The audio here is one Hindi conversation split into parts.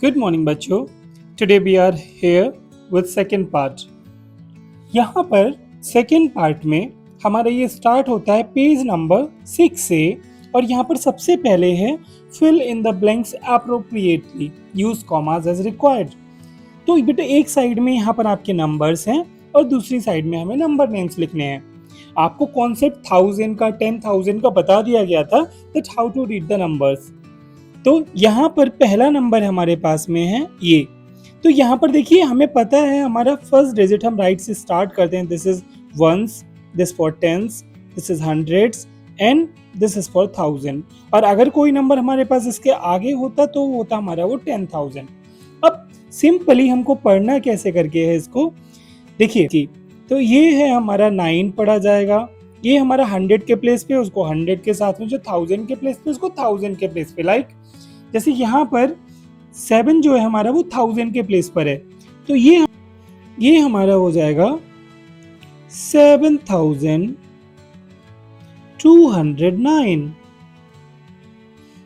गुड मॉर्निंग बच्चों। Today we are here with second part. यहाँ पर सेकेंड पार्ट में हमारा ये स्टार्ट होता है पेज नंबर 6 से। और यहाँ पर सबसे पहले है fill in the blanks appropriately, use commas as required. तो बेटा एक साइड में यहाँ पर आपके नंबर्स हैं और दूसरी साइड में हमें नंबर नेम्स लिखने हैं। आपको कॉन्सेप्ट 1000 का 10,000 का बता दिया गया था that how to read the numbers. तो यहाँ पर पहला नंबर हमारे पास में है ये। तो यहाँ पर देखिए हमें पता है हमारा फर्स्ट डिजिट हम राइट से स्टार्ट करते हैं। This is ones, this for tens, this is hundreds and this is for 1000। और अगर कोई नंबर हमारे पास इसके आगे होता तो होता हमारा वो 10,000। अब सिंपली हमको पढ़ना कैसे करके है इसको देखिए कि तो ये है हमारा 9 पढ़ा जाएगा। ये हमारा 100 के प्लेस पे उसको 100 के साथ में, जो 1000 के प्लेस पे उसको 1000 के प्लेस पे। लाइक जैसे यहाँ पर 7 जो है हमारा वो 1000 के प्लेस पर है, तो ये हमारा हो जाएगा 7209।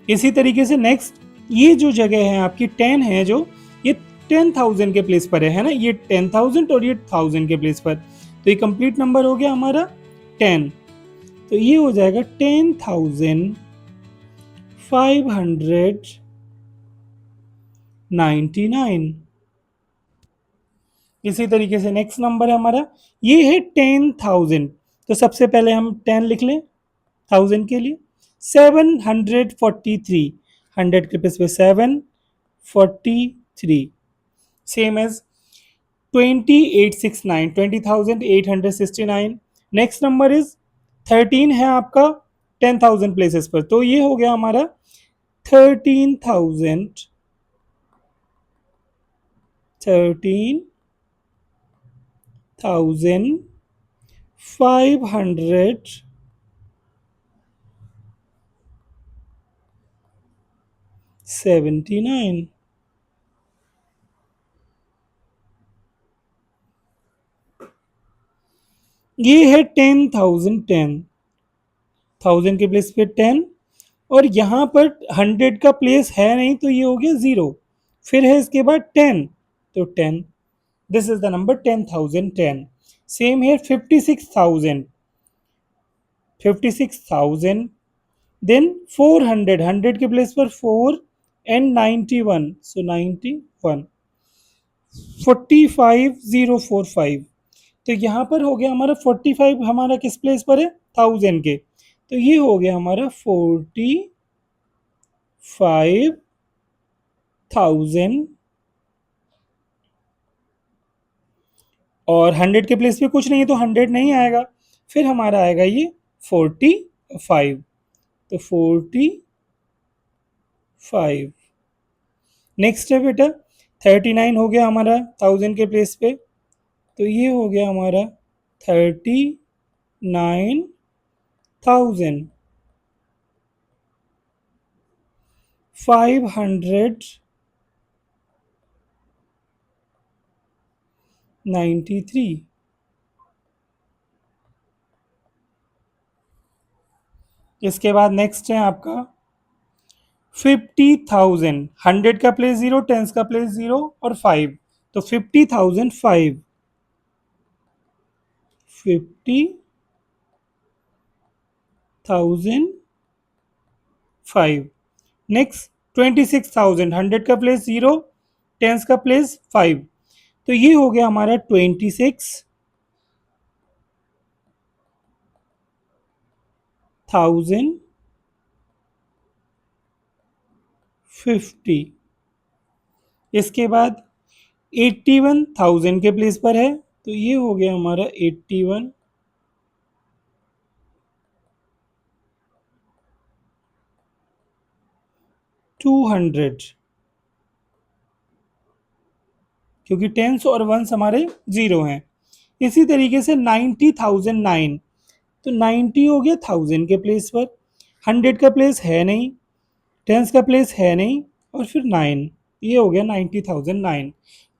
इसी तरीके से नेक्स्ट ये जो जगह है आपकी 10 है, जो ये 10,000 के प्लेस पर है ना, ये 10,000 और ये 1000 के प्लेस पर। तो ये कंप्लीट नंबर हो गया हमारा 10। तो ये हो जाएगा 10,599। इसी तरीके से नेक्स्ट नंबर है हमारा, ये है 10,000। तो सबसे पहले हम 10 लिख लें 1000 के लिए। 743, 100 के प्लेस पे 743। Same as 2869, 20,869। Next number is 13 है आपका 10,000 प्लेसेस पर, तो ये हो गया हमारा 13,579। ये है 10,010, 1000 के प्लेस पे 10, और यहाँ पर 100 का प्लेस है नहीं तो ये हो गया 0। फिर है इसके बाद 10, तो 10, this is the number 10,010। Same है 56,000, 56,000। देन 400, 100 के प्लेस पर 4 एंड 91, सो 91। 45,045, तो यहाँ पर हो गया हमारा 45 हमारा किस प्लेस पर है 1000 के, तो ये हो गया हमारा 45,000। और 100 के प्लेस पे कुछ नहीं है तो 100 नहीं आएगा। फिर हमारा आएगा ये 45, तो 45। नेक्स्ट है बेटा 39 हो गया हमारा 1000 के प्लेस पे, तो ये हो गया हमारा 39,593। इसके बाद नेक्स्ट है आपका 50,000, 100 का प्लेस 0, 10 का प्लेस 0 और 5, तो 50,005, 50,005। नेक्स्ट 26,000, 100 का प्लेस 0, 10 का प्लेस 5, तो ये हो गया हमारा 26,050। इसके बाद 81,000 के प्लेस पर है, तो ये हो गया हमारा 81,200, क्योंकि टेंस और वंस हमारे 0 हैं। इसी तरीके से 90,009, तो 90 हो गया 1000 के प्लेस पर, 100 का प्लेस है नहीं, 10 का प्लेस है नहीं, और फिर 9, ये हो गया 90,009।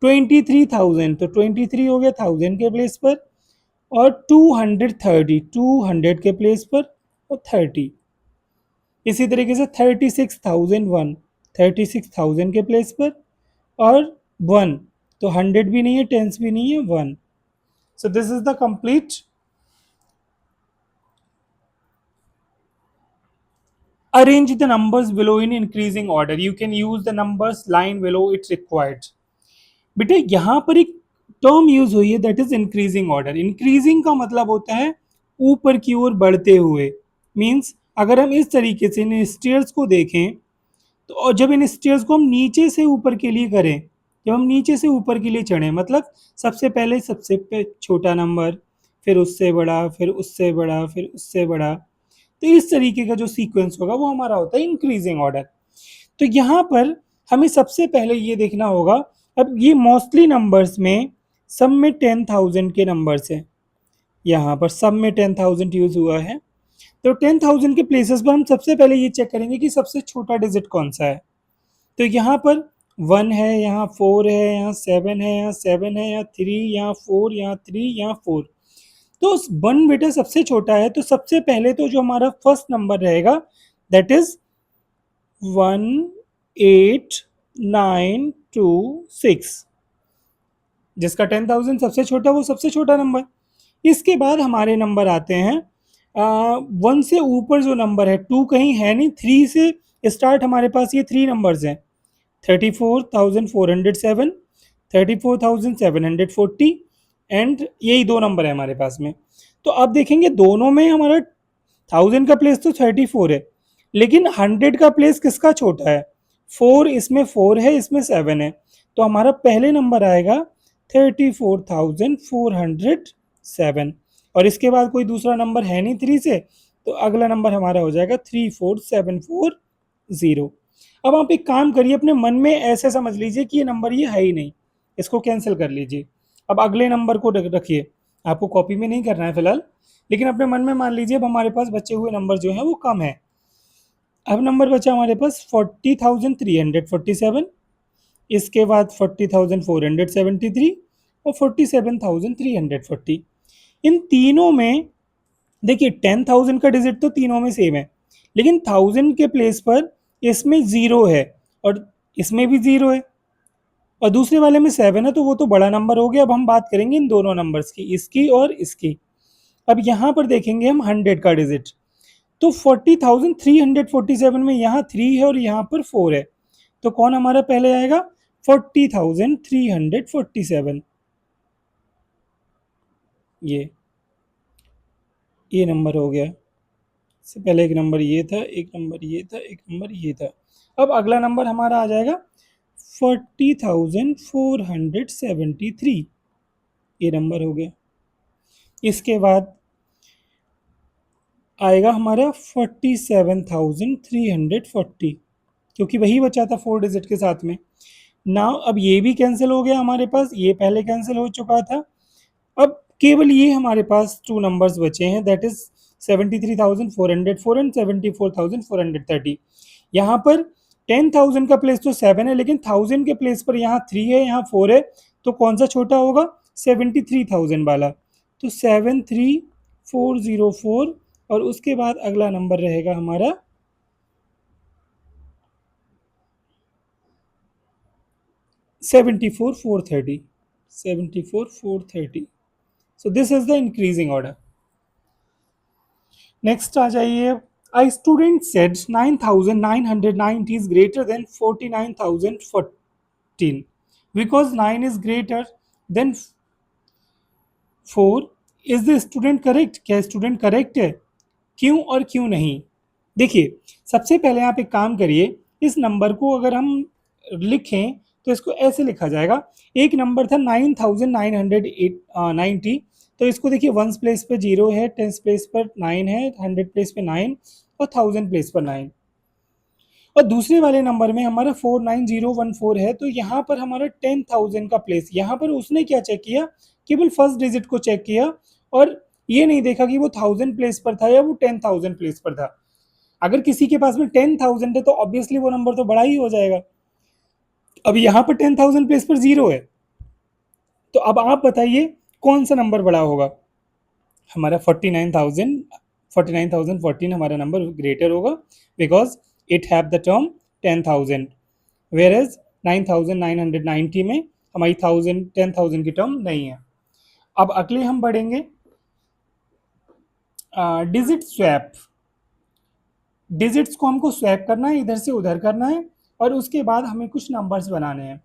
23,000, तो 23 हो गया 1000 के प्लेस पर, और 230, 200 के प्लेस पर और 30। इसी तरीके से 36,001, 36,000 के प्लेस पर, और 1, तो 100 भी नहीं है, टेंस भी नहीं है, 1. So this is the complete. Arrange the numbers below in increasing order. You can use the numbers line below it's required. बेटे यहाँ पर एक टर्म यूज हुई है that is increasing order. Increasing का मतलब होता है ऊपर की ओर बढ़ते हुए. मीन्स अगर हम इस तरीके से इन स्टेयर्स को देखें तो, और जब इन स्टेयर्स को हम नीचे से ऊपर के लिए करें, जब हम नीचे से ऊपर के लिए चढ़ें, मतलब सबसे पहले सबसे छोटा नंबर, फिर उससे बड़ा, फिर उससे बड़ा, फिर उससे बड़ा, तो इस तरीके का जो सीक्वेंस होगा वो हमारा होता है इंक्रीजिंग ऑर्डर. तो यहाँ पर हमें सबसे पहले ये देखना होगा. अब ये मोस्टली नंबर्स में सब में 10,000 के नंबर्स हैं. यहाँ पर सब में 10,000 यूज हुआ है. तो 10,000 के प्लेसेस पर हम सबसे पहले ये चेक करेंगे कि सबसे छोटा डिजिट कौन सा है. तो यहाँ पर 1 है, यहाँ 4 है, यहाँ 7 है, यहाँ 7 है, यहाँ 3, यहाँ 4, यहाँ 3, यहाँ 4. तो 1 बेटा सबसे छोटा है, तो सबसे पहले तो जो हमारा फर्स्ट नंबर रहेगा दैट इज 1, 8, 9, 2, 6. जिसका 10,000 सबसे छोटा, वो सबसे छोटा नंबर. इसके बाद हमारे नंबर आते हैं 1 से ऊपर जो नंबर है, 2 कहीं है नहीं, 3 से स्टार्ट हमारे पास ये 3 नंबर्स हैं. 34,407, 34,740 एंड यही 2 नंबर है हमारे पास में. तो अब देखेंगे दोनों में हमारा 1000 का प्लेस तो 34 है, लेकिन 100 का प्लेस किसका छोटा है. 4, इसमें 4 है, इसमें 7 है, तो हमारा पहले नंबर आएगा 34,407. और इसके बाद कोई दूसरा नंबर है नहीं 3 से, तो अगला नंबर हमारा हो जाएगा 34,740. अब आप एक काम करिए, अपने मन में ऐसे समझ लीजिए कि ये नंबर ये है ही नहीं, इसको कैंसिल कर लीजिए. अब अगले नंबर को रखिए, आपको कॉपी में नहीं करना है फिलहाल, लेकिन अपने मन में मान लीजिए अब हमारे पास बचे हुए नंबर जो हैं वो कम है. अब नंबर बचा हमारे पास 40,347, इसके बाद 40,473 और 47,340. इन तीनों में देखिए 10,000 का डिजिट तो तीनों में सेम है, लेकिन 1000 के प्लेस पर इसमें 0 है और इसमें भी 0 है और दूसरे वाले में 7 है, तो वो तो बड़ा नंबर हो गया. अब हम बात करेंगे इन दोनों नंबर्स की, इसकी और इसकी. अब यहाँ पर देखेंगे हम 100 का डिजिट, तो 40,347 में यहाँ 3 है और यहाँ पर 4 है, तो कौन हमारा पहले आएगा, 40,347. ये नंबर हो गया. इससे पहले एक नंबर ये था, एक नंबर ये था, एक नंबर ये था. अब अगला नंबर हमारा आ जाएगा 40,473. ये नंबर हो गया. इसके बाद आएगा हमारा 47,340, क्योंकि वही बचा था 4 डिजिट के साथ में. नाउ अब ये भी कैंसिल हो गया हमारे पास, ये पहले कैंसिल हो चुका था. अब केवल ये हमारे पास 2 नंबर्स बचे हैं दैट इज 73,404 एंड 74,430. यहाँ पर 10,000 का प्लेस तो 7 है, लेकिन 1000 के प्लेस पर यहाँ 3 है, यहाँ 4 है, तो कौन सा छोटा होगा, 73,000 वाला. तो 73,404 और उसके बाद अगला नंबर रहेगा हमारा 74,430. 74,430. So this is the increasing order. Next आ जाइए. A student said 9,990 is greater than 49,014 because 9 is greater than 4. Is the student correct? क्या स्टूडेंट करेक्ट है? क्यों और क्यों नहीं? देखिए सबसे पहले आप एक काम करिए, इस नंबर को अगर हम लिखें तो इसको ऐसे लिखा जाएगा. एक नंबर था 9,990, तो इसको देखिए 1 प्लेस पे 0 है, 10 प्लेस पर 9 है, 100 प्लेस पे 9 और 1000 प्लेस पर 9. और दूसरे वाले नंबर में हमारा 49014 है, तो यहाँ पर हमारा 10,000 का प्लेस, यहाँ पर उसने क्या चेक किया, केवल फर्स्ट डिजिट को चेक किया और ये नहीं देखा कि वो 1000 प्लेस पर था या वो 10,000 प्लेस पर था. अगर किसी के पास में 10,000 है तो ऑब्वियसली वो नंबर तो बड़ा ही हो जाएगा. अब यहाँ पर 10,000 प्लेस पर 0 है, तो अब आप बताइए कौन सा नंबर बड़ा होगा. हमारा 49,014 हमारा नंबर ग्रेटर होगा because it have the term 10,000, whereas 9990 में हमारी 10,000 की टर्म नहीं है। अब अगले हम बढ़ेंगे डिजिट स्वैप। डिजिट्स को हमको स्वैप करना है, इधर से उधर करना है, और उसके बाद हमें कुछ नंबर्स बनाने हैं।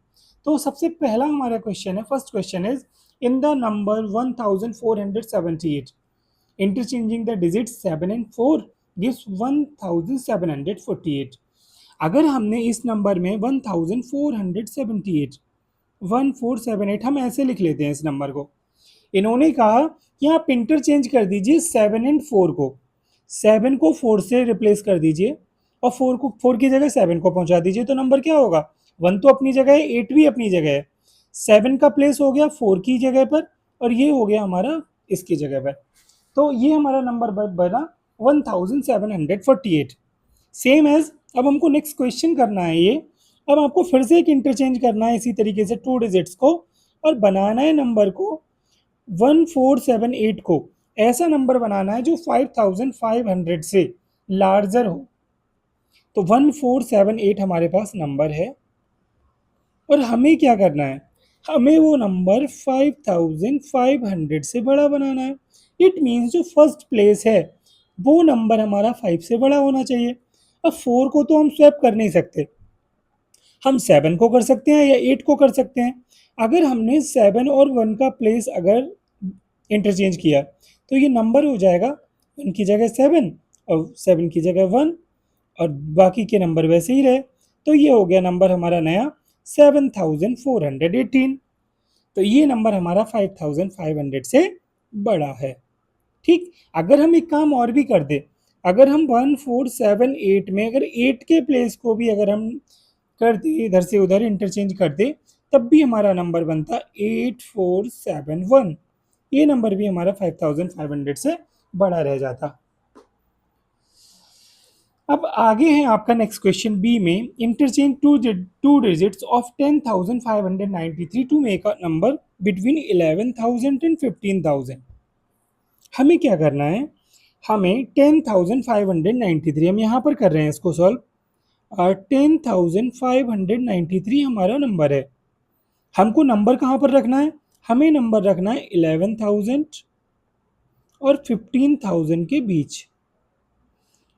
तो सबसे पहला हमारा क्वेश्चन है, first question is in the number 1478 interchanging the digits 7 and 4 gives 1748। अगर हमने इस नंबर में 1478 1478 हम ऐसे लिख लेते हैं इस नंबर को। इन्होंने कहा कि आप इंटरचेंज कर दीजिए 7 एंड 4 को, 7 को 4 से रिप्लेस कर दीजिए और 4 को 4 की जगह 7 को पहुंचा दीजिए, तो नंबर क्या होगा? 1 तो अपनी जगह है, 8 भी अपनी जगह है, 7 का प्लेस हो गया 4 की जगह पर और ये हो गया हमारा इसकी जगह पर। तो ये हमारा नंबर बना 1748। सेम एज अब हमको नेक्स्ट क्वेश्चन करना है ये। अब आपको फिर से एक इंटरचेंज करना है इसी तरीके से 2 डिजिट्स को और बनाना है नंबर को 1478 को ऐसा नंबर बनाना है जो 5500 से लार्जर हो। तो 1478 हमारे पास नंबर है और हमें क्या करना है, हमें वो नंबर 5500 से बड़ा बनाना है। इट मीन्स जो फर्स्ट प्लेस है वो नंबर हमारा 5 से बड़ा होना चाहिए। अब 4 को तो हम स्वैप कर नहीं सकते, हम 7 को कर सकते हैं या 8 को कर सकते हैं। अगर हमने 7 और 1 का प्लेस अगर इंटरचेंज किया तो ये नंबर हो जाएगा 1 की जगह 7 और 7 की जगह 1 और बाकी के नंबर वैसे ही रहे। तो ये हो गया नंबर हमारा नया 7418। तो ये नंबर हमारा 5500 से बड़ा है। ठीक, अगर हम एक काम और भी कर दे, अगर हम 1478 में अगर 8 के प्लेस को भी अगर हम कर दे, इधर से उधर इंटरचेंज कर दे, तब भी हमारा नंबर बनता 8471। ये नंबर भी हमारा 5500 से बड़ा रह जाता। अब आगे है आपका नेक्स्ट क्वेश्चन बी में, interchange two digits of 10,593 to make a number between 11,000 and 15,000। हमें क्या करना है, हमें 10,593 हम यहाँ पर कर रहे हैं इसको सॉल्व। 10,593 हमारा नंबर है, हमको नंबर कहाँ पर रखना है, हमें नंबर रखना है 11,000 और 15,000 के बीच।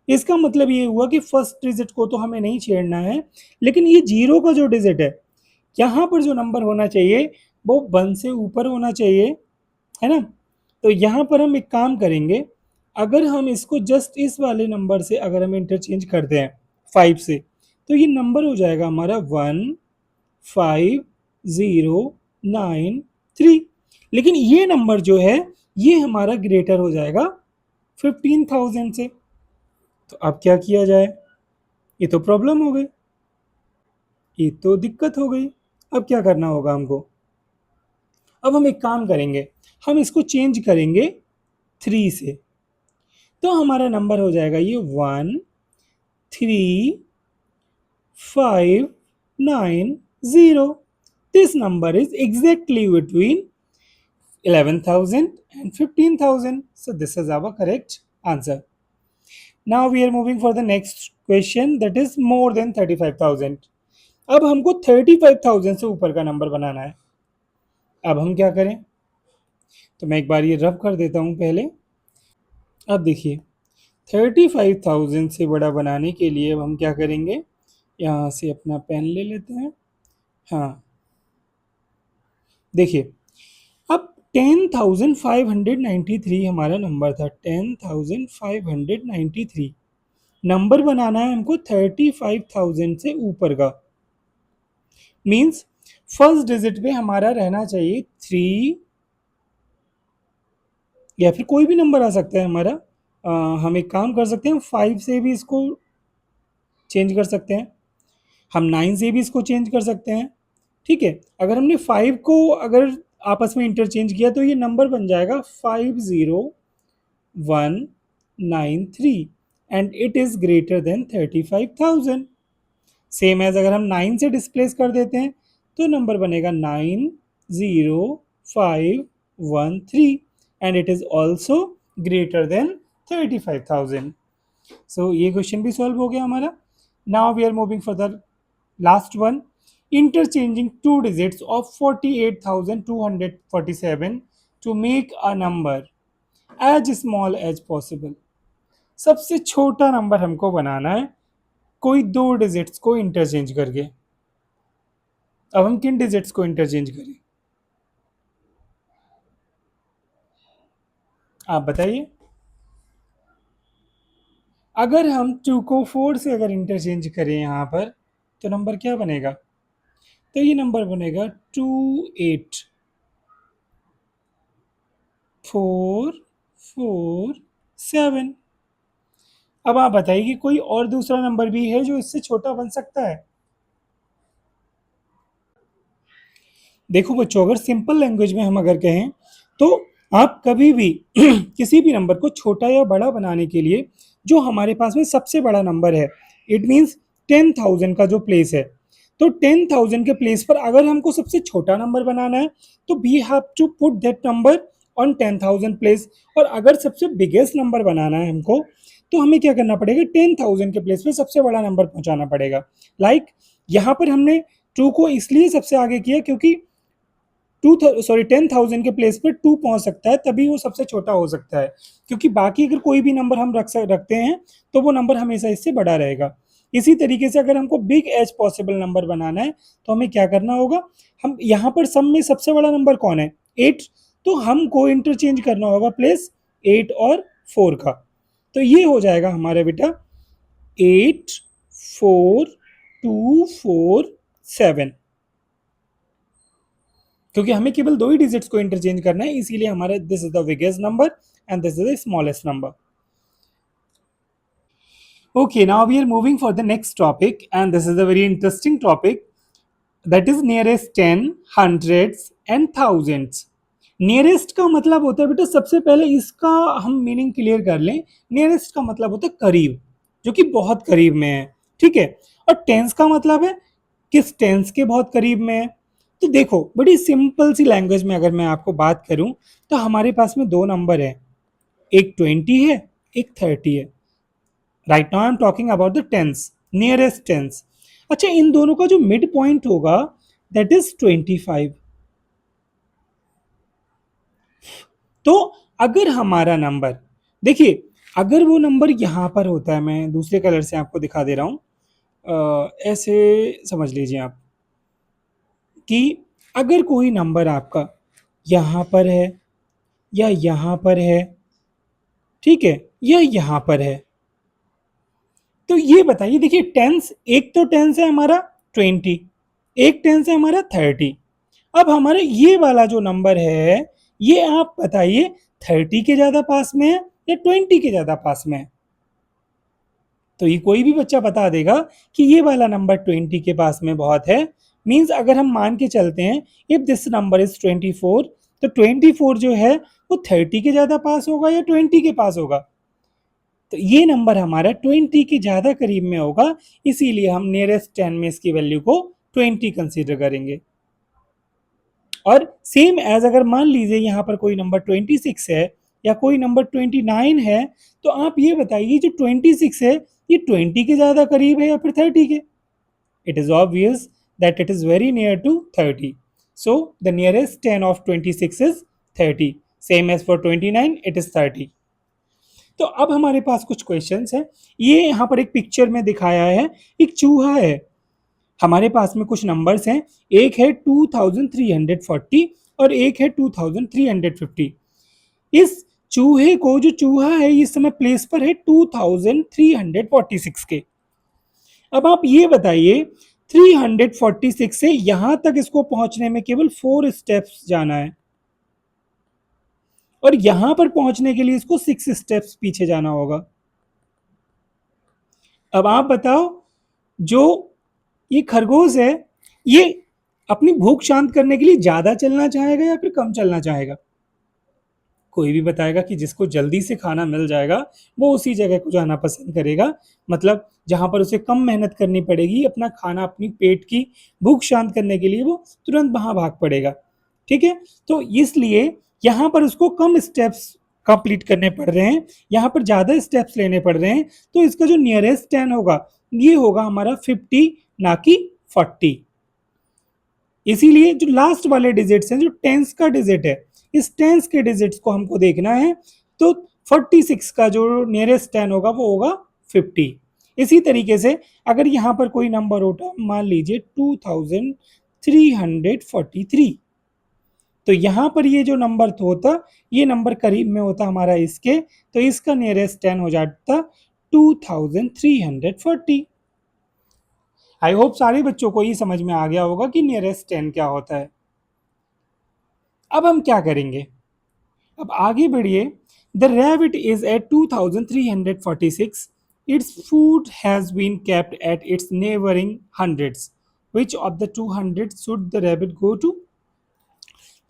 इसका मतलब ये हुआ कि फर्स्ट डिजिट को तो हमें नहीं छेड़ना है, लेकिन ये जीरो का जो डिजिट है यहाँ पर जो नंबर होना चाहिए वो 1 से ऊपर होना चाहिए, है ना। तो यहाँ पर हम एक काम करेंगे, अगर हम इसको जस्ट इस वाले नंबर से अगर हम इंटरचेंज करते हैं 5 से, तो ये नंबर हो जाएगा हमारा 15093। लेकिन ये नंबर जो है ये हमारा ग्रेटर हो जाएगा 15,000 से। तो अब क्या किया जाए, ये तो प्रॉब्लम हो गई, ये तो दिक्कत हो गई। अब क्या करना होगा हमको, अब हम एक काम करेंगे, हम इसको चेंज करेंगे 3 से, तो हमारा नंबर हो जाएगा ये 13590। This number is exactly between 11,000 and 15,000. So this is our correct answer. Now we are moving for the next question, that is more than 35,000. अब हमको 35,000 से ऊपर का नंबर बनाना है। अब हम क्या करें, तो मैं एक बार ये रब कर देता हूँ पहले। अब देखिए 35,000 से बड़ा बनाने के लिए अब हम क्या करेंगे, यहाँ से अपना पेन ले लेते हैं। हाँ देखिए, अब 10,593 हमारा नंबर था, 10,593 नंबर बनाना है हमको 35,000 से ऊपर का। मीन्स फर्स्ट डिजिट पे हमारा रहना चाहिए 3 या फिर कोई भी नंबर आ सकता है हमारा। हम एक काम कर सकते हैं, 5 से भी इसको चेंज कर सकते हैं, हम 9 से भी इसको चेंज कर सकते हैं। ठीक है, अगर हमने 5 को अगर आपस में इंटरचेंज किया तो ये नंबर बन जाएगा 50193 and it is greater than 35,000। Same as अगर हम 9 से डिस्प्लेस कर देते हैं तो नंबर बनेगा 90513 and it is also greater than 35,000। So ये क्वेश्चन भी सॉल्व हो गया हमारा। Now we are moving for the last one, interchanging two digits of 48,247 to make a number as small as possible. सबसे छोटा नंबर हमको बनाना है कोई दो डिजिट्स को इंटरचेंज करके। अब हम किन डिजिट्स को इंटरचेंज करें, आप बताइए। अगर हम 2 को 4 से अगर इंटरचेंज करें यहाँ पर तो नंबर क्या बनेगा, तो ये नंबर बनेगा 28,447। अब आप बताइए कि कोई और दूसरा नंबर भी है जो इससे छोटा बन सकता है। देखो बच्चों, अगर सिंपल लैंग्वेज में हम अगर कहें तो आप कभी भी किसी भी नंबर को छोटा या बड़ा बनाने के लिए जो हमारे पास में सबसे बड़ा नंबर है, इट मीन्स 10,000 का जो प्लेस है, तो 10,000 के प्लेस पर अगर हमको सबसे छोटा नंबर बनाना है तो we have to put that number on 10,000 place. और अगर सबसे बिगेस्ट नंबर बनाना है हमको तो हमें क्या करना पड़ेगा, 10,000 के प्लेस पे सबसे बड़ा नंबर पहुंचाना पड़ेगा। लाइक यहाँ पर हमने 2 को इसलिए सबसे आगे किया क्योंकि 10,000 के प्लेस पर 2 पहुंच सकता है, तभी वो सबसे छोटा हो सकता है। क्योंकि बाकी अगर कोई भी नंबर हम रखते हैं तो वो नंबर हमेशा इससे बड़ा रहेगा। इसी तरीके से अगर हमको बिग एज पॉसिबल नंबर बनाना है तो हमें क्या करना होगा, हम यहाँ पर सम में सबसे बड़ा नंबर कौन है, 8, तो हमको इंटरचेंज करना होगा प्लेस 8 और 4 का। तो ये हो जाएगा हमारा बेटा 84247, क्योंकि हमें केवल दो ही डिजिट्स को इंटरचेंज करना है, इसीलिए हमारा this is the biggest number and this is the smallest number. Okay, now we are moving for the next topic, and this is a very interesting topic, that is nearest 10, hundreds and thousands. Nearest का मतलब होता है बेटा, सबसे पहले इसका हम मीनिंग क्लियर कर लें। नियरेस्ट का मतलब होता है करीब, जो कि बहुत करीब में है, ठीक है। और टेंस का मतलब है किस टेंस के बहुत करीब में है। तो देखो बड़ी सिंपल सी लैंग्वेज में अगर मैं आपको बात करूं तो हमारे पास में दो नंबर है, एक 20 है, एक 30 है। Right now I am talking about the tens, nearest tens. अच्छा, इन दोनों का जो मिड पॉइंट होगा दैट इज 25। तो अगर हमारा नंबर, देखिए अगर वो नंबर यहां पर होता है, मैं दूसरे कलर से आपको दिखा दे रहा हूं, ऐसे समझ लीजिए आप कि अगर कोई नंबर आपका यहां पर है या यहां पर है, ठीक है, या यहां पर है, तो ये बताइए, देखिए टेंस, एक तो टेंस है हमारा 20, एक टेंस है हमारा 30। अब हमारा ये वाला जो नंबर है, ये आप बताइए 30 के ज्यादा पास में है या 20 के ज्यादा पास में है। तो ये कोई भी बच्चा बता देगा कि ये वाला नंबर 20 के पास में बहुत है। मींस अगर हम मान के चलते हैं इफ दिस नंबर इज 24, तो 24 जो है वो 30 के ज्यादा पास होगा या 20 के पास होगा, तो ये नंबर हमारा 20 के ज्यादा करीब में होगा, इसीलिए हम नियरेस्ट 10 में इसकी वैल्यू को 20 कंसीडर करेंगे। और सेम एज अगर मान लीजिए यहाँ पर कोई नंबर 26 है या कोई नंबर 29 है, तो आप ये बताइए जो 26 है ये 20 के ज़्यादा करीब है या फिर 30 के। It is obvious that it is very near to 30, so the nearest 10 of 26 is 30, same as for 29 it is 30। तो अब हमारे पास कुछ क्वेश्चंस हैं। ये यहाँ पर एक पिक्चर में दिखाया है, एक चूहा है, हमारे पास में कुछ नंबर्स हैं, एक है 2340 और एक है 2350। इस चूहे को, जो चूहा है इस समय प्लेस पर है 2346 के। अब आप ये बताइए 346 से यहां तक इसको पहुंचने में केवल 4 स्टेप्स जाना है, और यहां पर पहुंचने के लिए इसको 6 स्टेप्स पीछे जाना होगा। अब आप बताओ, जो ये खरगोश है ये अपनी भूख शांत करने के लिए ज्यादा चलना चाहेगा या फिर कम चलना चाहेगा। कोई भी बताएगा कि जिसको जल्दी से खाना मिल जाएगा वो उसी जगह को जाना पसंद करेगा, मतलब जहां पर उसे कम मेहनत करनी पड़ेगी अपना खाना, अपनी पेट की भूख शांत करने के लिए वो तुरंत वहां भाग पड़ेगा, ठीक है। तो इसलिए यहाँ पर उसको कम स्टेप्स कंप्लीट करने पड़ रहे हैं, यहाँ पर ज्यादा स्टेप्स लेने पड़ रहे हैं, तो इसका जो नियरेस्ट 10 होगा ये होगा हमारा 50 ना कि 40। इसीलिए जो लास्ट वाले डिजिट्स हैं, जो टेंस का डिजिट है, इस टेंस के डिजिट्स को हमको देखना है। तो 46 का जो नियरेस्ट 10 होगा वो होगा 50। इसी तरीके से अगर यहाँ पर कोई नंबर होता, मान लीजिए 2343, तो यहाँ पर ये जो नंबर होता, ये नंबर करीब में होता हमारा इसके, तो इसका नियरेस्ट 10 हो जाता 2340। आई होप सारे बच्चों को ये समझ में आ गया होगा कि नियरेस्ट 10 क्या होता है। अब हम क्या करेंगे, अब आगे बढ़िए। The rabbit is at 2346, its food has been kept at its neighbouring hundreds, which of the 200 should the rabbit go to.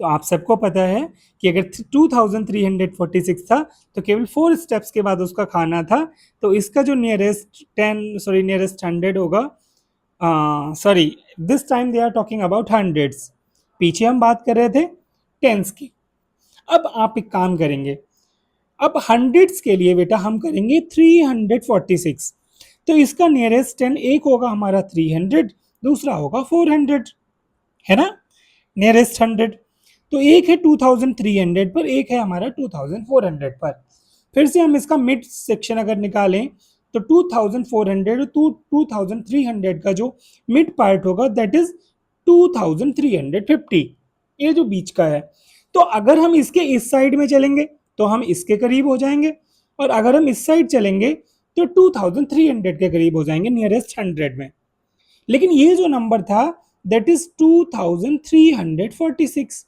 तो आप सबको पता है कि अगर 2346 था तो केवल 4 स्टेप्स के बाद उसका खाना था, तो इसका जो नियरेस्ट 100 होगा, sorry, this time they are talking about hundreds, पीछे हम बात कर रहे थे टेंस की। अब आप एक काम करेंगे, अब हंड्रेड्स के लिए बेटा हम करेंगे 346, तो इसका नियरेस्ट 10 एक होगा हमारा 300, दूसरा होगा 400, है ना, नियरेस्ट 100। तो एक है 2300 पर, एक है हमारा 2400 पर। फिर से हम इसका मिड सेक्शन अगर निकालें तो 2400 टू 2300 का जो मिड पार्ट होगा दैट इज 2350, ये जो बीच का है। तो अगर हम इसके इस साइड में चलेंगे तो हम इसके करीब हो जाएंगे, और अगर हम इस साइड चलेंगे तो 2300 के करीब हो जाएंगे नियरेस्ट 100 में। लेकिन ये जो नंबर था दैट इज 2346,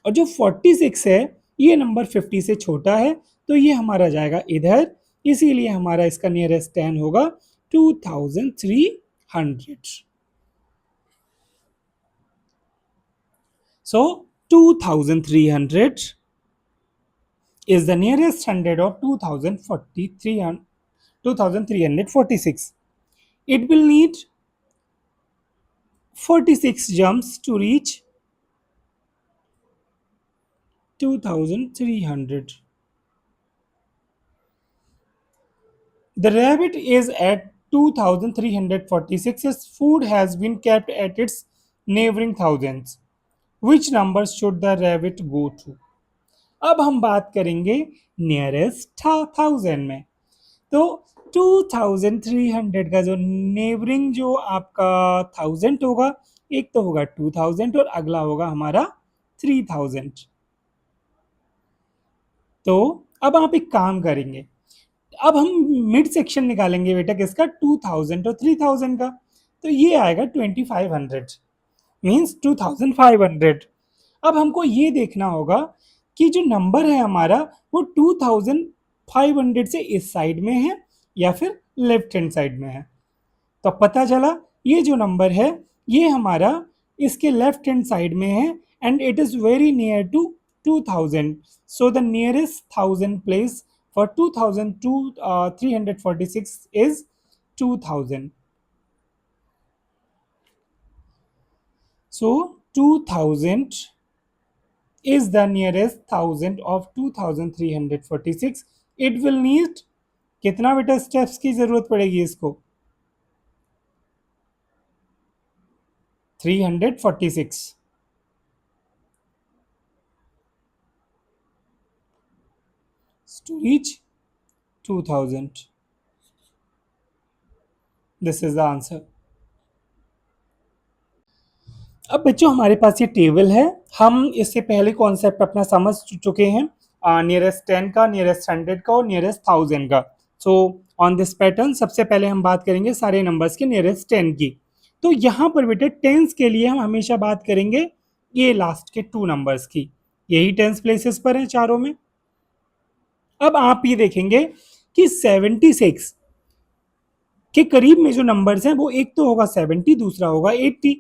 और जो 46 है ये नंबर 50 से छोटा है, तो ये हमारा जाएगा इधर, इसीलिए हमारा इसका नियरेस्ट 10 होगा 2300। सो 2300 is the nearest 100 of 2346. It will need 46 jumps to reach 2300. The rabbit is at 2346. Its food has been kept at its neighboring thousands. Which number should the rabbit go to? अब हम बात करेंगे नियरेस्ट 1000 में। तो 2300 का जो नेबरिंग जो आपका 1000 होगा, एक तो होगा 2000 और अगला होगा हमारा 3000। तो अब आप एक काम करेंगे, अब हम मिड सेक्शन निकालेंगे बेटा किसका, 2000 और 3000 का, तो ये आएगा 2500, मीन्स 2500। अब हमको ये देखना होगा कि जो नंबर है हमारा वो 2500 से इस साइड में है या फिर लेफ्ट हैंड साइड में है। तो पता चला ये जो नंबर है ये हमारा इसके लेफ्ट हैंड साइड में है, and it is very near to 2000। So the nearest 1000 place for 2346 is 2000. So 2000 is the nearest 1000 of 2346. It will need कितना बेटा स्टेप्स की जरूरत पड़ेगी इसको, 346 to reach 2000. This is the answer. अब बच्चों हमारे पास ये टेबल है, हम इससे पहले कॉन्सेप्ट अपना समझ चुके हैं, नियरेस्ट 10 का, नियरेस्ट 100 का और नियरेस्ट 1000 का। सो ऑन दिस पैटर्न सबसे पहले हम बात करेंगे सारे नंबर्स के नियरेस्ट 10 की। तो यहाँ पर बेटे टेंस के लिए हम हमेशा बात करेंगे ये लास्ट के 2 नंबर्स की, यही टेंस प्लेसेस पर हैं चारों में। अब आप ये देखेंगे कि 76 के करीब में जो नंबर्स हैं वो एक तो होगा 70, दूसरा होगा 80।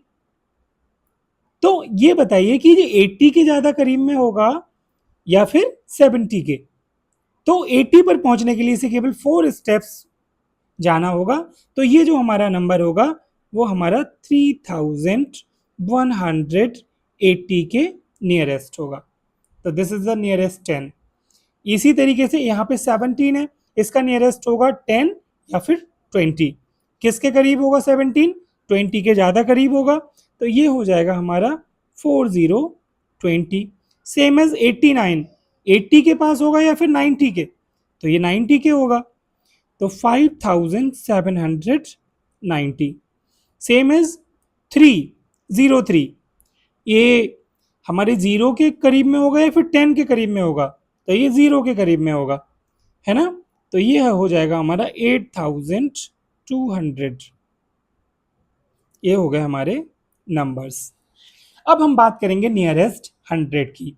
तो ये बताइए कि ये 80 के ज्यादा करीब में होगा या फिर 70 के। तो 80 पर पहुंचने के लिए इसे केवल 4 स्टेप्स जाना होगा, तो ये जो हमारा नंबर होगा वो हमारा 3180 के नियरेस्ट होगा। तो दिस इज द नियरेस्ट 10। इसी तरीके से यहाँ पे 17 है, इसका नियरेस्ट होगा 10 या फिर 20। किसके करीब होगा 17? 20 के ज्यादा करीब होगा, तो ये हो जाएगा हमारा 4020। सेम एज 89, 80 के पास होगा या फिर 90 के, तो ये 90 के होगा, तो 5790। सेम एज 303, ये हमारे जीरो के करीब में होगा या फिर 10 के करीब में होगा, तो ये जीरो के करीब में होगा, है ना। तो ये हो जाएगा हमारा 8200। ये हो गए हमारे नंबर्स। अब हम बात करेंगे नियरेस्ट 100 की।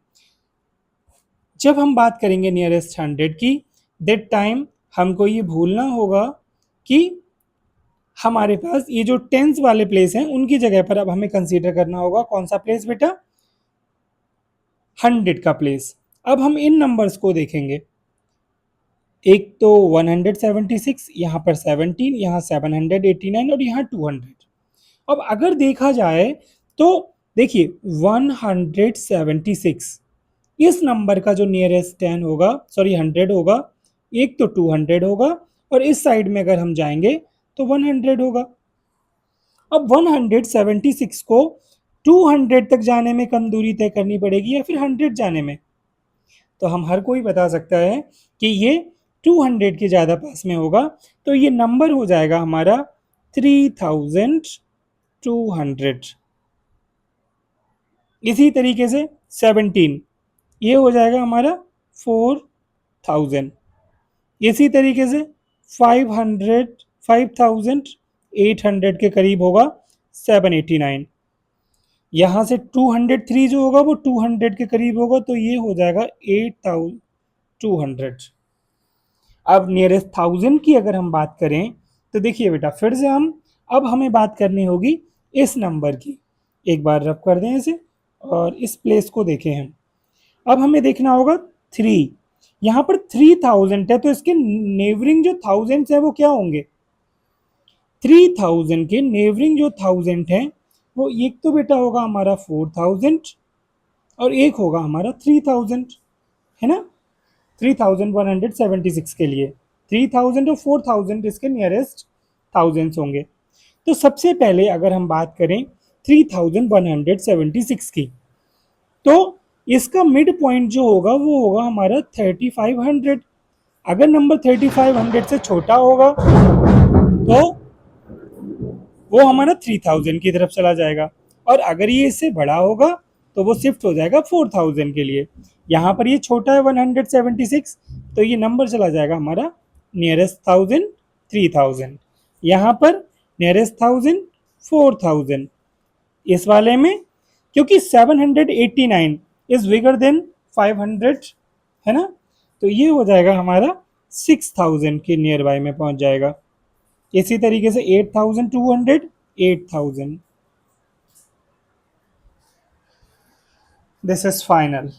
जब हम बात करेंगे नियरेस्ट 100 की, दैट टाइम हमको ये भूलना होगा कि हमारे पास ये जो टेंस वाले प्लेस हैं उनकी जगह पर अब हमें कंसीडर करना होगा कौन सा प्लेस बेटा, 100 का प्लेस। अब हम इन नंबर्स को देखेंगे, एक तो 176, यहाँ पर 17, यहाँ 789 और यहाँ 200। अब अगर देखा जाए तो देखिए 176 इस नंबर का जो नियरेस्ट 10 होगा, सॉरी 100 होगा, एक तो 200 होगा और इस साइड में अगर हम जाएंगे तो 100 होगा। अब 176 को 200 तक जाने में कम दूरी तय करनी पड़ेगी या फिर 100 जाने में, तो हम हर कोई बता सकता है कि ये 200 के ज़्यादा पास में होगा, तो ये नंबर हो जाएगा हमारा 3200। इसी तरीके से 17 ये हो जाएगा हमारा 4000। इसी तरीके से 5800 के करीब होगा 789। यहाँ से 203 जो होगा वो 200 के करीब होगा, तो ये हो जाएगा 8200। अब नियरेस्ट 1000 की अगर हम बात करें तो देखिए बेटा फिर से अब हमें बात करनी होगी इस नंबर की। एक बार रब कर दें इसे और इस प्लेस को देखें हम। अब हमें देखना होगा 3, यहाँ पर 3000 है तो इसके नेबरिंग जो थाउजेंड्स है वो क्या होंगे, 3000 के नेबरिंग जो 1000 है वो एक तो बेटा होगा हमारा 4000 और एक होगा हमारा 3000, है ना। 3176 के लिए 3000 और 4000 इसके नियरेस्ट थाउजेंड्स होंगे। तो सबसे पहले अगर हम बात करें 3176 की, तो इसका मिड पॉइंट जो होगा वो होगा हमारा 3500। अगर नंबर 3500 से छोटा होगा तो वो हमारा 3000 की तरफ चला जाएगा, और अगर ये इससे बड़ा होगा तो वो शिफ्ट हो जाएगा 4000 के लिए। यहाँ पर ये छोटा है 176, तो ये नंबर चला जाएगा हमारा नियरेस्ट 1000 3000, यहाँ पर नियरेस्ट 1000 4000। इस वाले में क्योंकि 789 इज बिगर देन 500, है ना, तो ये हो जाएगा हमारा 6000 के नियर बाय में पहुंच जाएगा। इसी तरीके से 8200 8000। This is final.